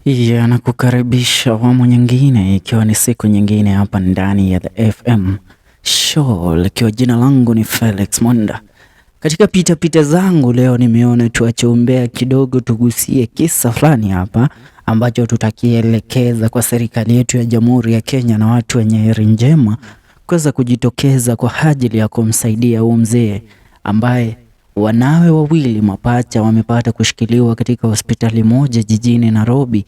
Ya nakukaribisha awamu nyingine, ikiwa ni siku nyingine hapa ndani ya The FM Show, likiwa jina langu ni Felix Monda. Katika pita zangu leo nimeona tuache umbea kidogo, tugusie kisa fulani hapa ambacho tutakielekeza kwa serikali yetu ya Jamhuri ya Kenya na watu wenye heri njema kuweza kujitokeza kwa ajili ya kumsaidia huyu mzee ambaye wanawe wawili Mapacha wamepata kushikiliwa katika hospitali moja jijini Nairobi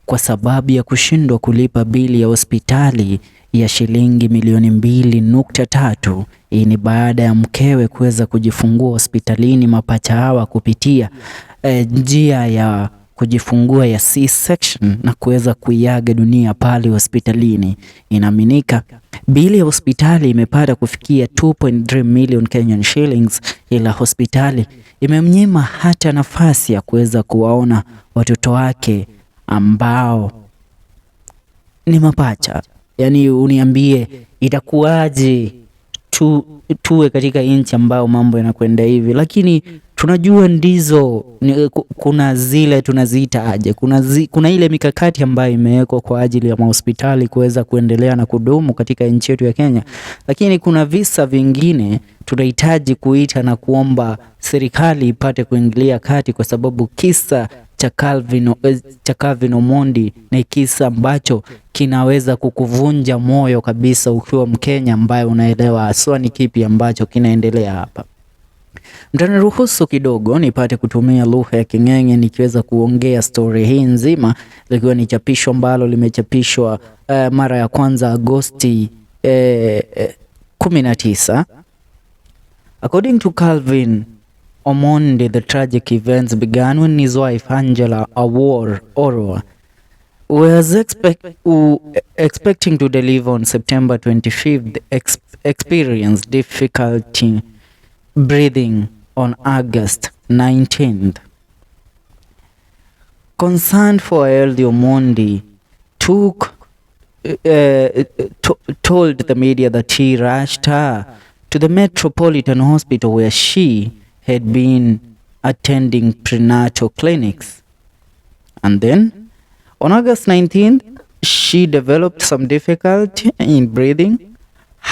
kwa sababu ya kushindwa kulipa bili ya hospitali ya shilingi milioni 2.3. Hii ni baada ya mkewe kuweza kujifungua hospitalini Mapacha hawa kupitia njia ya kujifungua ya C-section na kuweza kuiaga dunia pale hospitalini. Inaaminika bili ya hospitali imepata kufikia 2.3 million Kenyan shillings, ila hospitali imemnyima hata nafasi ya kuweza kuwaona watoto wake ambao ni Mapacha. Yani uniambie itakuwaje tuwe katika nchi ambao mambo yanakwenda hivi, lakini tunajua ndizo kuna zile tunaziita aje, kuna ile mikakati ambayo imewekwa kwa ajili ya mahospitali kuweza kuendelea na kudumu katika nchi yetu ya Kenya, lakini kuna visa vingine tunahitaji kuita na kuomba serikali ipate kuingilia kati, kwa sababu kisa cha Calvin Omondi ni kisa ambacho kinaweza kukuvunja moyo kabisa ukiwa Mkenya ambaye unaelewa haswa ni kipi ambacho kinaendelea hapa. Mtaniruhusu kidogo nipate kutumia lugha ya King'eng'e nikiweza kuongea story hii nzima, likiwa ni chapisho ambalo limechapishwa mara ya kwanza Agosti 19. According to Calvin Omondi, the tragic events began when his wife Angela Orwa was expecting to deliver on September 25th, experienced difficulty breathing on August 19th. Concerned for health, Omondi told the media that he rushed her to the Metropolitan Hospital where she had been attending prenatal clinics. And then on August 19th, she developed some difficulty in breathing.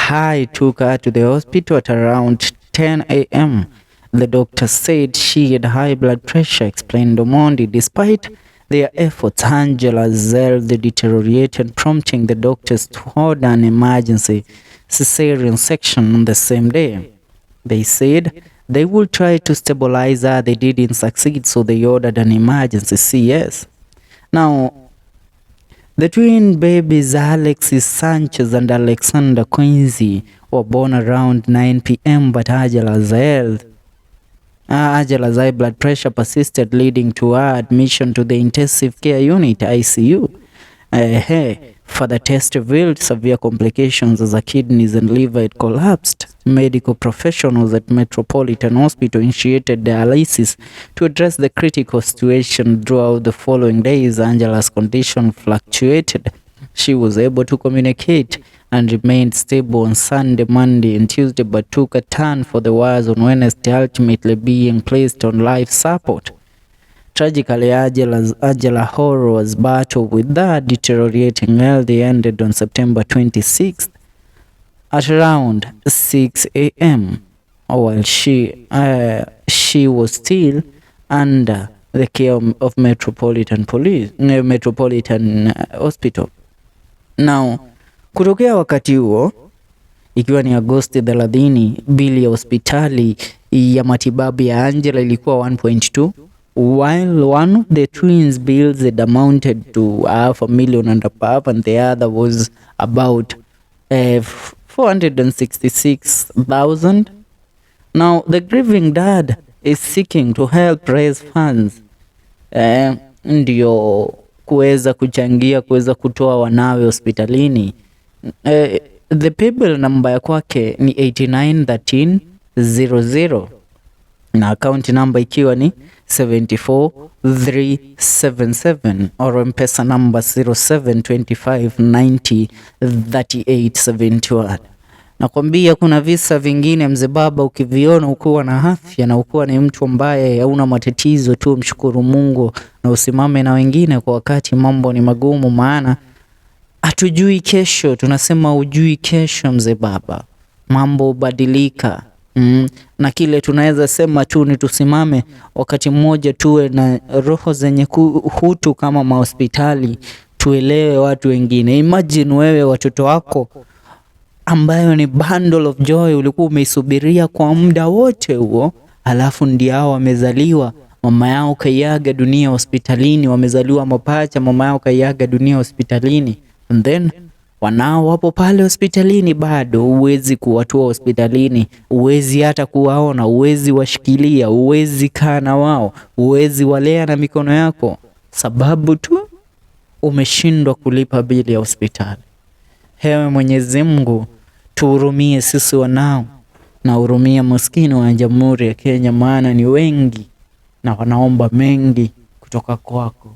I took her to the hospital at around 10 a.m. The doctor said she had high blood pressure, explained Omondi. Despite their efforts, Angela's health deteriorated, prompting the doctors to order an emergency cesarean section on the same day. They said they would try to stabilize her. They didn't succeed, so they ordered an emergency CS. Now, the twin babies Alexis Sanchez and Alexander Quincy were born around 9 p.m. but Angela's high blood pressure persisted, leading to her admission to the intensive care unit ICU. Further test revealed severe complications as her kidneys and liver had collapsed. Medical professionals at Metropolitan Hospital initiated dialysis to address the critical situation. Throughout the following days, Angela's condition fluctuated. She was able to communicate and remained stable on Sunday, Monday, and Tuesday, but took a turn for the worse on Wednesday, ultimately being placed on life support. Tragically, Angela Orwa's battle with that deteriorating health ended on September 26th at around 6 a.m. while she was still under the care of Metropolitan Hospital. Now, kutokea wakati huo, ikiwa ni Agosti 30, bili ya hospitali ya matibabu ya Angela ilikuwa 1.2, while one of the twins' bills had amounted to $500,000 and above, and the other was about 466,000. Now, the grieving dad is seeking to help raise funds ndio kuweza kuchangia kuweza kutoa wanawe hospitalini. The paybill number ya kwake ni 891300 na account number ikiwa ni 74377 or M-Pesa number 0725903871. Nakwambia kuna visa vingine mzee baba, ukiviona ukiwa na afya na ukiwa ni mtu ambaye hauna matatizo tu, mshukuru Mungu na usimame na wengine kwa wakati mambo ni magumu, maana hatujui kesho. Tunasema ujui kesho mzee baba, mambo hubadilika. Na kile tunaweza sema tu ni tusimame wakati mmoja, tuwe na roho zenye hutu kama mahospitali, tuelewe watu wengine. Imagine wewe watoto wako ambayo ni bundle of joy ulikuwa umeisubiria kwa muda wote huo, alafu ndio hao wamezaliwa, mama yao kaiaga dunia hospitalini, wamezaliwa mapacha, mama yao kaiaga dunia hospitalini, and then wanao wapo pale hospitalini bado. Uwezi kuwatoa hospitalini, uwezi hata kuwaona, uwezi washikilia, uwezi kaa na wao, uwezi walea na mikono yako, sababu tu umeshindwa kulipa bili ya hospitali. Hewe Mwenyezi Mungu, tuhurumie sisi wanao na hurumia maskini wa Jamhuri ya Kenya, maana ni wengi na wanaomba mengi kutoka kwako.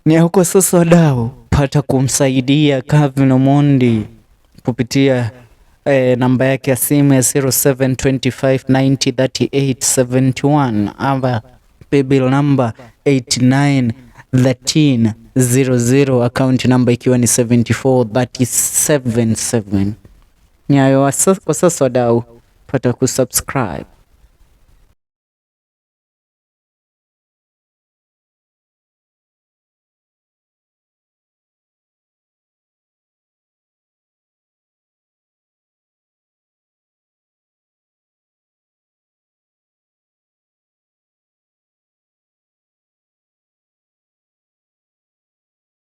Ni huko sasa wadau, pata kumsaidia Calvin Omondi kupitia namba yake ya simu ya 0725903871 ama paybill number 891300, account number ikiwa ni 74377. Ni hayo kwa sasa wadau, pata kusubscribe.